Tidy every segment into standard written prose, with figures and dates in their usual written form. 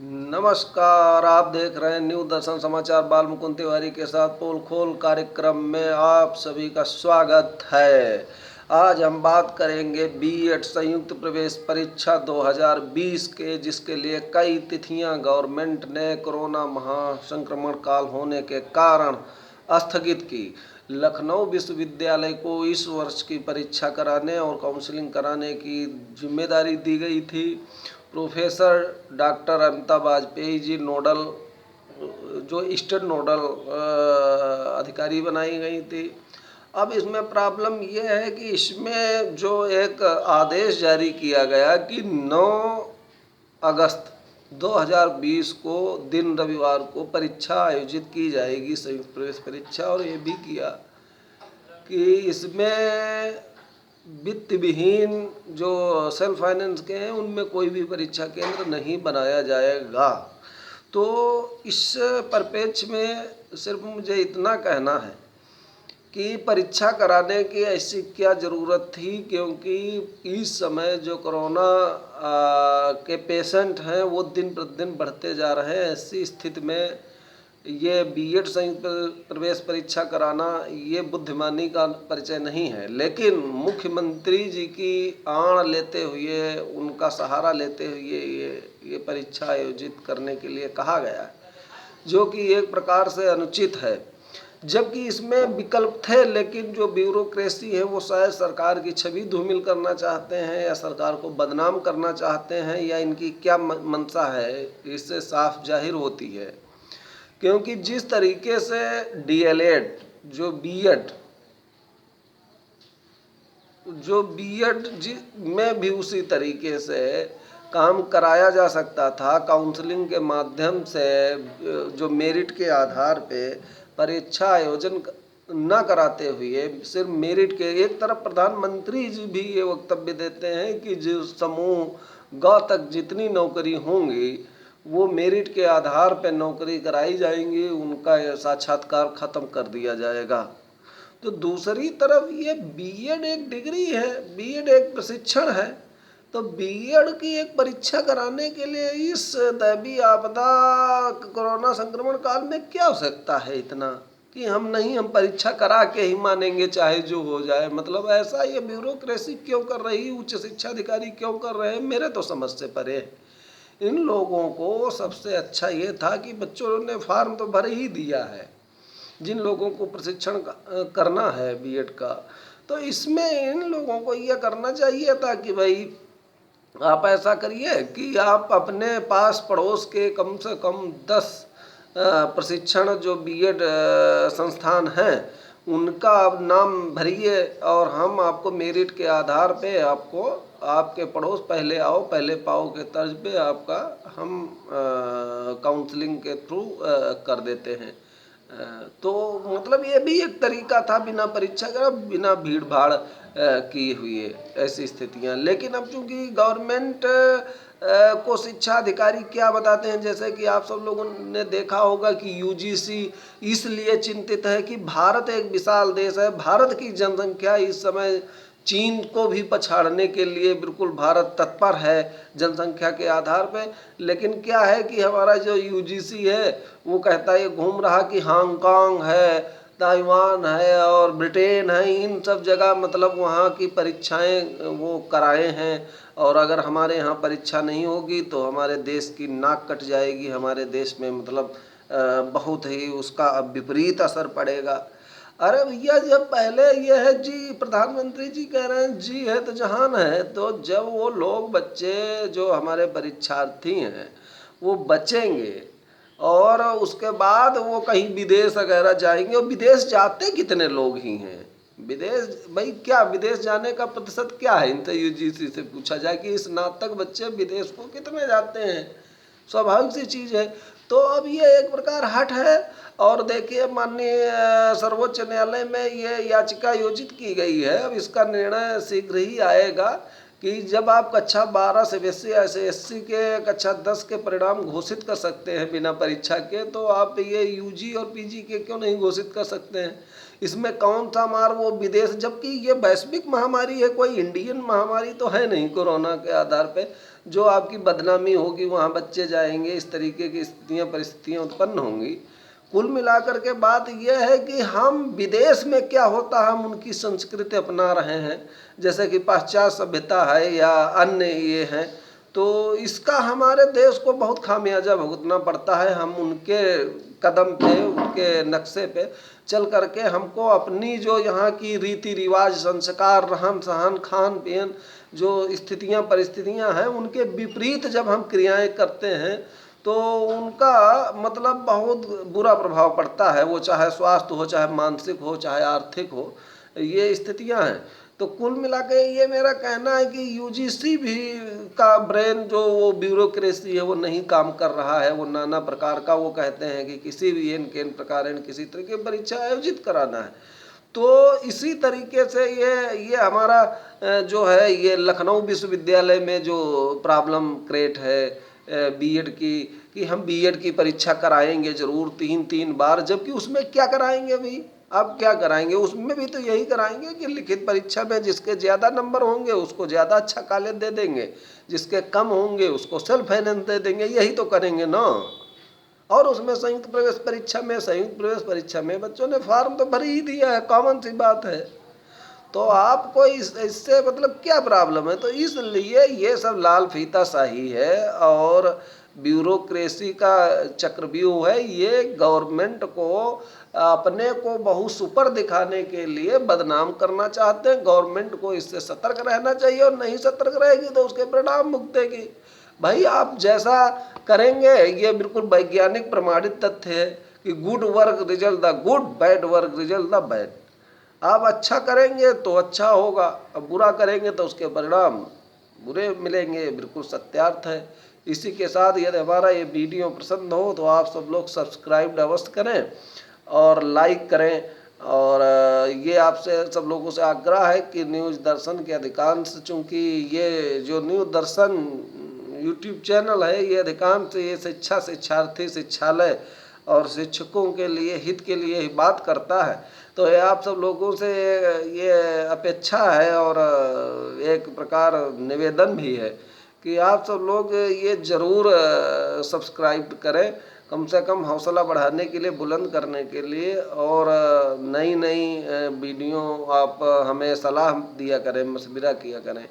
नमस्कार, आप देख रहे हैं न्यू दर्शन समाचार। बाल मुकुंद तिवारी के साथ पोल खोल कार्यक्रम में आप सभी का स्वागत है। आज हम बात करेंगे बीएड संयुक्त प्रवेश परीक्षा 2020 के, जिसके लिए कई तिथियां गवर्नमेंट ने कोरोना महासंक्रमण काल होने के कारण स्थगित की। लखनऊ विश्वविद्यालय को इस वर्ष की परीक्षा कराने और काउंसलिंग कराने की जिम्मेदारी दी गई थी। प्रोफेसर डॉक्टर अमिताभ वाजपेयी जी जो स्टेट नोडल अधिकारी बनाई गई थी। अब इसमें प्रॉब्लम यह है कि इसमें जो एक आदेश जारी किया गया कि 9 अगस्त 2020 को दिन रविवार को परीक्षा आयोजित की जाएगी, संयुक्त प्रवेश परीक्षा। और ये भी किया कि इसमें वित्त विहीन जो सेल्फ फाइनेंस के हैं उनमें कोई भी परीक्षा केंद्र नहीं बनाया जाएगा। तो इस परिप्रेक्ष्य में सिर्फ मुझे इतना कहना है कि परीक्षा कराने की ऐसी क्या ज़रूरत थी, क्योंकि इस समय जो कोरोना के पेशेंट हैं वो दिन प्रतिदिन बढ़ते जा रहे हैं। ऐसी स्थिति में ये बीएड संयुक्त प्रवेश परीक्षा कराना ये बुद्धिमानी का परिचय नहीं है। लेकिन मुख्यमंत्री जी की आड़ लेते हुए, उनका सहारा लेते हुए ये परीक्षा आयोजित करने के लिए कहा गया है, जो कि एक प्रकार से अनुचित है। जबकि इसमें विकल्प थे, लेकिन जो ब्यूरोक्रेसी है वो शायद सरकार की छवि धूमिल करना चाहते हैं, या सरकार को बदनाम करना चाहते हैं, या इनकी क्या मंशा है इससे साफ जाहिर होती है। क्योंकि जिस तरीके से डीएलएड जो बीएड में भी उसी तरीके से काम कराया जा सकता था, काउंसलिंग के माध्यम से जो मेरिट के आधार पे परीक्षा आयोजन न कराते हुए सिर्फ मेरिट के। एक तरफ प्रधानमंत्री जी भी ये वक्तव्य देते हैं कि जो समूह ग तक जितनी नौकरी होंगी वो मेरिट के आधार पर नौकरी कराई जाएंगी, उनका साक्षात्कार खत्म कर दिया जाएगा। तो दूसरी तरफ ये बीएड एक डिग्री है, बीएड एक प्रशिक्षण है। तो बीएड की एक परीक्षा कराने के लिए इस दैवीय आपदा कोरोना संक्रमण काल में क्या आवश्यकता है इतना कि हम परीक्षा करा के ही मानेंगे चाहे जो हो जाए। मतलब ऐसा ये ब्यूरोक्रेसी क्यों कर रही, उच्च शिक्षा अधिकारी क्यों कर रहे हैं, मेरे तो समझ से परे है। इन लोगों को सबसे अच्छा ये था कि बच्चों ने फॉर्म तो भर ही दिया है, जिन लोगों को प्रशिक्षण करना है बीएड का। तो इसमें इन लोगों को यह करना चाहिए था कि भाई आप ऐसा करिए कि आप अपने पास पड़ोस के कम से कम 10 प्रशिक्षण जो बीएड संस्थान हैं उनका आप नाम भरिए, और हम आपको मेरिट के आधार पे आपको आपके पड़ोस पहले आओ पहले पाओ के तर्ज पे आपका हम काउंसलिंग के थ्रू कर देते हैं। तो मतलब ये भी एक तरीका था, बिना परीक्षा का, बिना भीड़ भाड़ किए हुए ऐसी स्थितियां। लेकिन अब चूंकि गवर्नमेंट को शिक्षा अधिकारी क्या बताते हैं, जैसे कि आप सब लोगों ने देखा होगा कि यूजीसी इसलिए चिंतित है कि भारत एक विशाल देश है, भारत की जनसंख्या इस समय चीन को भी पछाड़ने के लिए बिल्कुल भारत तत्पर है जनसंख्या के आधार पे। लेकिन क्या है कि हमारा जो यूजीसी है वो कहता है, घूम रहा कि हांगकांग है, ताइवान है और ब्रिटेन है, इन सब जगह मतलब वहाँ की परीक्षाएं वो कराए हैं, और अगर हमारे यहाँ परीक्षा नहीं होगी तो हमारे देश की नाक कट जाएगी, हमारे देश में मतलब बहुत ही उसका विपरीत असर पड़ेगा। अरे भैया, जब पहले ये है जी, प्रधानमंत्री जी कह रहे हैं जी है तो जहान है, तो जब वो लोग बच्चे जो हमारे परीक्षार्थी हैं वो बचेंगे और उसके बाद वो कहीं विदेश वगैरह जाएंगे, और विदेश जाते कितने लोग ही हैं विदेश, भाई क्या विदेश जाने का प्रतिशत क्या है, इनसे यूजीसी से पूछा जाए कि स्नातक बच्चे विदेश को कितने जाते हैं, स्वाभाविक सी चीज़ है। तो अब ये एक प्रकार हट है। और देखिए, माननीय सर्वोच्च न्यायालय में ये याचिका योजित की गई है, अब इसका निर्णय शीघ्र ही आएगा कि जब आप कक्षा 12 सीबीएसई या एसएससी के कक्षा 10 के परिणाम घोषित कर सकते हैं बिना परीक्षा के, तो आप ये यूजी और पीजी के क्यों नहीं घोषित कर सकते हैं। इसमें कौन सा मार वो विदेश, जबकि ये वैश्विक महामारी है, कोई इंडियन महामारी तो है नहीं कोरोना के आधार पे जो आपकी बदनामी होगी, वहाँ बच्चे जाएंगे, इस तरीके की स्थितियाँ परिस्थितियाँ उत्पन्न होंगी। कुल मिलाकर के बात यह है कि हम विदेश में क्या होता है हम उनकी संस्कृति अपना रहे हैं, जैसे कि पाश्चात्य सभ्यता है या अन्य ये हैं, तो इसका हमारे देश को बहुत खामियाजा भुगतना पड़ता है। हम उनके कदम पे, उनके नक्शे पे चल करके हमको अपनी जो यहाँ की रीति रिवाज, संस्कार, रहन सहन, खान पीन, जो स्थितियाँ परिस्थितियाँ हैं उनके विपरीत जब हम क्रियाएं करते हैं तो उनका मतलब बहुत बुरा प्रभाव पड़ता है, वो चाहे स्वास्थ्य हो, चाहे मानसिक हो, चाहे आर्थिक हो, ये स्थितियां हैं। तो कुल मिला के ये मेरा कहना है कि यूजीसी भी का ब्रेन जो वो ब्यूरोक्रेसी है वो नहीं काम कर रहा है। वो नाना प्रकार का वो कहते हैं कि किसी भी एन केन प्रकार किसी तरह की परीक्षा आयोजित कराना है। तो इसी तरीके से ये हमारा जो है ये लखनऊ विश्वविद्यालय में जो प्रॉब्लम क्रिएट है बीएड की, कि हम बीएड की परीक्षा कराएंगे जरूर 3 बार, जबकि उसमें क्या कराएंगे भाई, आप क्या कराएंगे? उसमें भी तो यही कराएंगे कि लिखित परीक्षा में जिसके ज़्यादा नंबर होंगे उसको ज़्यादा अच्छा कॉलेज दे देंगे, जिसके कम होंगे उसको सेल्फ फाइनेंस दे देंगे, यही तो करेंगे ना। और उसमें संयुक्त प्रवेश परीक्षा में बच्चों ने फॉर्म तो भर ही दिया है, कॉमन सी बात है। तो आपको इससे मतलब क्या प्रॉब्लम है? तो इसलिए ये सब लाल फीता शाही है और ब्यूरोक्रेसी का चक्रव्यूह है। ये गवर्नमेंट को अपने को बहुत सुपर दिखाने के लिए बदनाम करना चाहते हैं। गवर्नमेंट को इससे सतर्क रहना चाहिए और नहीं सतर्क रहेगी तो उसके परिणाम भुगतेगी। भाई आप जैसा करेंगे, ये बिल्कुल वैज्ञानिक प्रमाणित तथ्य है कि good work result the good, bad work result the bad. आप अच्छा करेंगे तो अच्छा होगा, अब बुरा करेंगे तो उसके परिणाम बुरे मिलेंगे, बिल्कुल सत्यार्थ है। इसी के साथ यदि हमारा ये वीडियो पसंद हो तो आप सब लोग सब्सक्राइब अवश्य करें और लाइक करें। और ये आपसे सब लोगों से आग्रह है कि न्यूज़ दर्शन के अधिकांश, चूँकि ये जो न्यूज़ दर्शन यूट्यूब चैनल है ये अधिकांश ये शिक्षार्थी, शिक्षालय और शिक्षकों के लिए हित के लिए ही बात करता है। तो ये आप सब लोगों से ये अपेक्षा है और एक प्रकार निवेदन भी है कि आप सब लोग ये ज़रूर सब्सक्राइब करें, कम से कम हौसला बढ़ाने के लिए, बुलंद करने के लिए। और नई वीडियो आप हमें सलाह दिया करें, मशविरा किया करें,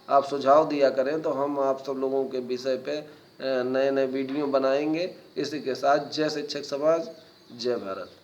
आप सुझाव दिया करें तो हम आप सब लोगों के विषय पे नए वीडियो बनाएंगे। इसी के साथ जय शिक्षक समाज, जय भारत।